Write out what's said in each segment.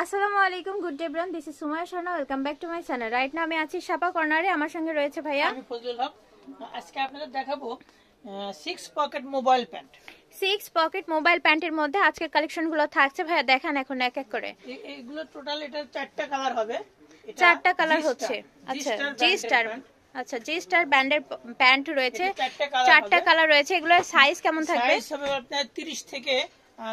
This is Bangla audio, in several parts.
আসসালামু আলাইকুম, good day everyone, this is Sumaiya শানা। Welcome back to my channel. Right now আমি আছি শাপা কর্নারে। আমার সঙ্গে রয়েছে ভাইয়া, আমি ফজলুল হক। আজকে আপনাদের দেখাবো 6 pocket mobile pant. 6 pocket mobile প্যান্টের মধ্যে আজকের কালেকশনগুলো থাকছে। ভাইয়া দেখান এখন এক এক করে। এইগুলো টোটাল এটা 4টা কালার হবে। 4টা কালার হচ্ছে। আচ্ছা, জি স্টার, আচ্ছা জি স্টার ব্র্যান্ডের প্যান্ট রয়েছে। 4টা কালার রয়েছে। এগুলোর সাইজ কেমন থাকবে? সাইজ হবে আপনার 30 থেকে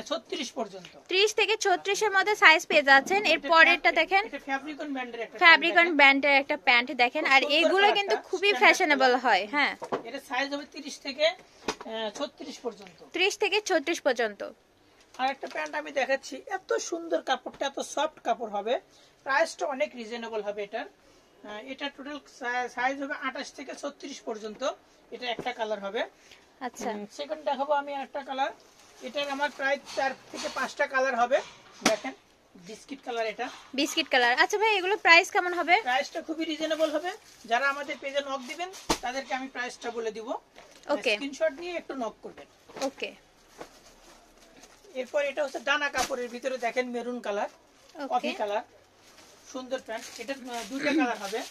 36 পর্যন্ত। 30 থেকে 36 এর মধ্যে সাইজ পেয়ে যাচ্ছেন। এর পরেরটা দেখেন, এটা ফ্যাব্রিকন ব্র্যান্ডের একটা প্যান্ট দেখেন। আর এগুলো কিন্তু খুবই ফ্যাশনেবল হয়। হ্যাঁ, এটা সাইজ হবে 30 থেকে 36 পর্যন্ত। 30 থেকে 36 পর্যন্ত। আর একটা প্যান্ট আমি দেখাচ্ছি, এত সুন্দর কাপড়টা, এত সফট কাপড় হবে, প্রাইসটা অনেক রিজনেবল হবে এটার। এটা টোটাল সাইজ হবে 28 থেকে 36 পর্যন্ত। এটা একটা কালার হবে। আচ্ছা, সেকেন্ড দেখাবো আমি একটা কালার। এটার আমার প্রায় 4 থেকে 5টা কালার হবে। দেখেন, বিস্কিট কালার, এটা বিস্কিট কালার। আচ্ছা ভাই, এগুলো প্রাইস কেমন হবে? প্রাইসটা খুবই রিজনেবল হবে। যারা আমাদের পেজে নক দিবেন তাদেরকে আমি প্রাইসটা বলে দিব। ওকে, স্ক্রিনশট নিয়ে একটু নক করবেন। ওকে। এরপর এটা হচ্ছে দানা কাপড়ের ভিতরে, দেখেন মেরুন কালার, কফি কালার, সুন্দর প্যান্ট। এটা দুটো কালার হবে।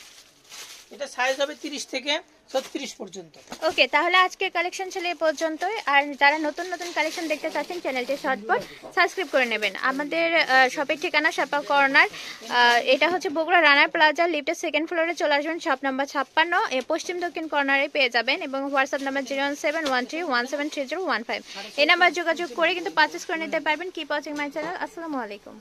এটা সাইজ হবে 30 থেকে 36 পর্যন্ত। ওকে, তাহলে আজকের কালেকশন ছিল এই পর্যন্তই। আর যারা নতুন নতুন কালেকশন দেখতে চাচ্ছেন চ্যানেলটি ঝটপট সাবস্ক্রাইব করে নেবেন। আমাদের শপের ঠিকানা শাপা কর্নার। এটা হচ্ছে বগুড়া রানার প্লাজা, লিফটের সেকেন্ড ফ্লোরে চলে আসবেন। শপ নাম্বার 56 পশ্চিম দক্ষিণ কর্নারে পেয়ে যাবেন। এবং হোয়াটসঅ্যাপ নাম্বার 01713173015। এই নাম্বার যোগাযোগ করে কিন্তু পারচেস করে নিতে পারবেন। Keep watching my channel. আসসালামু আলাইকুম।